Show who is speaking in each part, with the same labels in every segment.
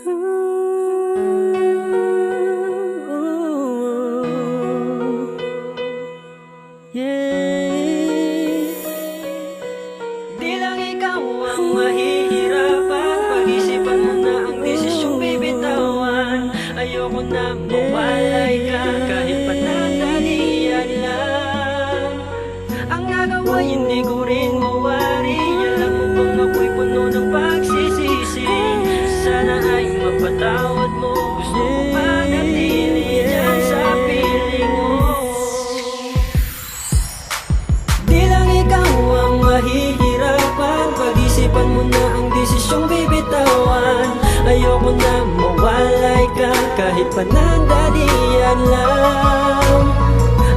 Speaker 1: Di lang ikaw ang mahihirapan, pag-isipan mo na ang desisyong bibitawan. Ayoko na mawalay ka, kahit panandalian lang. Ang nagawa hindi ko rin mawari. Alam mo bang ako'y puno ng pagsisisi? Sana ay mapatawad mo. Gusto ko manatili dyan sa piling mo. Di lang ikaw ang mahihirapan, pag-isipan mo na ang desisyong bibitawan. Ayoko na mawalay ka, kahit panandalian lang.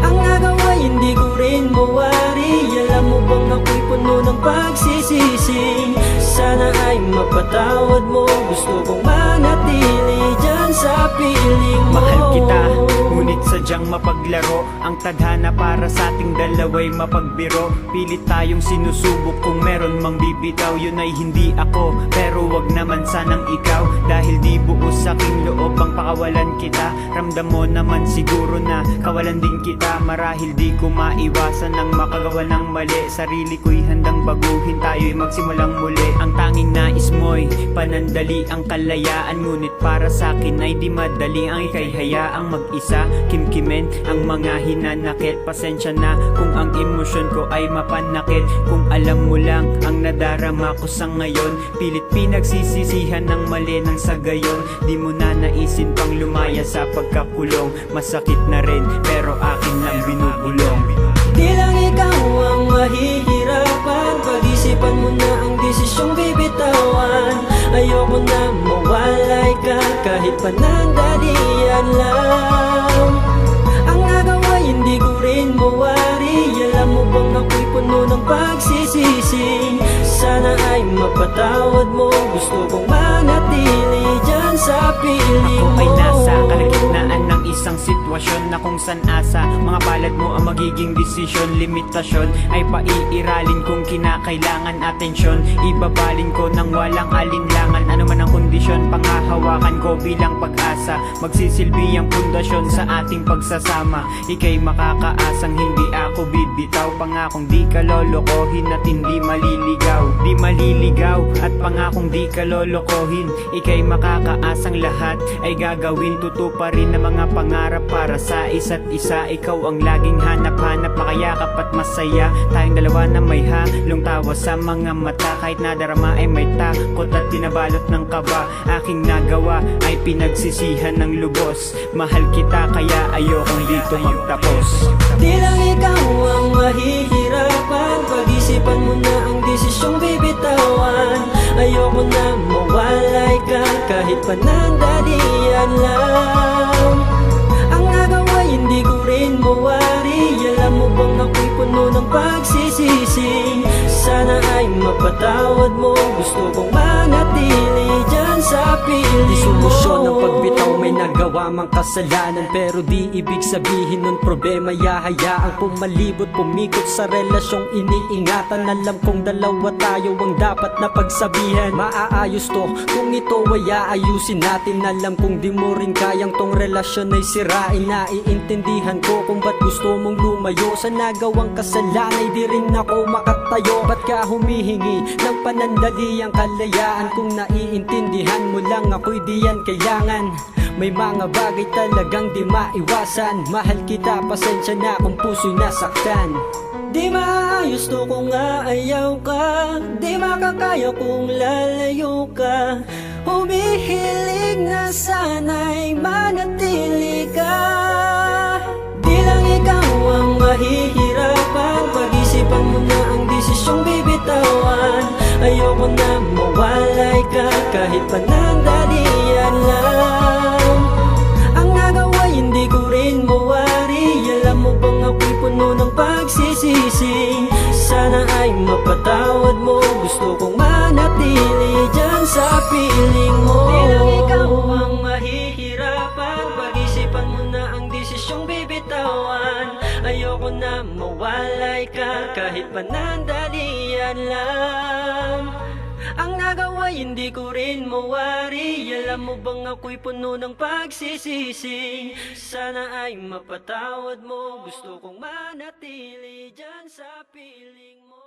Speaker 1: Ang nagawa hindi ko rin mawari. Alam mo bang ako'y puno ng pagsisisi? Sana ay mapatawad mo. Gusto kong manatili dyan sa piling mo.
Speaker 2: Mahal kita, ngunit sadyang mapaglaro. Ang tadhana para sa ating dalawa'y mapagbiro. Pilit tayong sinusubok, kung meron mang bibitaw, yun ay hindi ako, pero wag naman sanang ikaw. Dahil di buo sa aking loob ang pakawalan kita. Ramdam mo naman siguro na kawalan din kita. Marahil di ko maiwasan ang makagawa ng mali. Sarili ko'y handang baguhin, tayo'y magsimulang muli. Ang tanging nais mo'y panandali ang kalayaan, ngunit para sa akin ay di madali ang ika'y hayaang mag-isa. Kimkimen ang mga hinanakit, pasensya na kung ang emosyon ko ay mapanakit. Kung alam mo lang ang nadarama ko sa ngayon, pilit pinagsisisihan ng mali ng sa gayon. Di mo na naisin pang lumaya sa pagkakulong. Masakit na rin pero akin lang binubulong.
Speaker 1: Di lang ikaw ang mahihirapan, pag-isipan mo na ang desisyong bibitawan. Ayoko na mawalay ka, kahit panandalian lang. Ang nagawa hindi ko rin mawari. Alam mo bang ako'y puno ng pagsisisi? Sana ay mapatawad mo. Gusto kong manatili dyan sa piling mo.
Speaker 2: Ako ay nasa kalagitnaan ng isang sitwasyon na kung saan asa mga palad mo ang magiging desisyon. Limitasyon ay paiiralin kung kinakailangan atensyon. Ibabalin ko ng walang alinlangan. Ano man ang kondisyon, panghahawakan ko bilang pag-asa. Magsisilbi ang pundasyon sa ating pagsasama. Ika'y makakaasang hindi ako bibitaw. Pangakong di ka lolokohin at hindi maliligaw. Di maliligaw at pangakong di ka lolokohin. Ika'y makakaasang lahat ay gagawin. Tutuparin ng mga pangarap para sa isa't isa. Ikaw ang laging hanap-hanap, makayakap at masaya. Tayong dalawa na may halong tawa sa mga mata. Kahit nadarama ay may takot at tinabalot ng kaba. Aking nagawa ay pinagsisihan ng lubos. Mahal kita kaya ayokong dito magtapos.
Speaker 1: Di lang ikaw ang mahihirapan, pag-isipan mo na ang desisyong bibitawan. Ayoko na mawalay ka, kahit panandalian lang. Ang nagawa hindi ko rin mawari. Alam mo bang ako'y puno ng pagsisisi? Sana ay mapatawad mo. Gusto kong manatili dyan sa piling mo. Di solusyon ang pagbitaw, may nagawa mang kasalanan, pero di ibig sabihin nun problema hayaang pumalibot, pumikot sa relasyong iniingatan. Alam kong dalawa tayo ang dapat na pagsabihan. Maaayos to kung ito ay aayusin natin. Alam kong di mo rin kayang tong relasyon ay sirain. Naiintindihan ko kung ba't gusto mong lumayo sa nagawang kasalanan. Di rin ako makatayo. Ba't ka humihingi ng panandali ang kalayaan? Kung naiintindihan mo lang ako'y di yan kailangan. May mga bagay talagang di maiwasan. Mahal kita, pasensya na kung puso'y nasaktan. Di maayos to kung aayaw ka. Di makakaya kung lalayo ka. Humihiling na sana'y manatili ka. Di lang ikaw ang mahihirapan, pag-isipan mo na ang desisyong bibitawan. Ayoko na mawalay ka, kahit panandalian lang. Ang nagawa hindi ko rin mawari. Alam mo bang ako'y puno ng pagsisisi? Sana ay mapatawad mo. Gusto kong manatili dyan sa piling mo. Di lang ikaw ang mahihirapan, pag-isipan mo na ang desisyong bibitawan. Ayoko na mawalay ka, kahit panandalian lang. Ang nagawa ay hindi ko rin mawari. Alam mo bang ako'y puno ng pagsisisi? Sana ay mapatawad mo, gusto kong manatili dyan sa piling mo.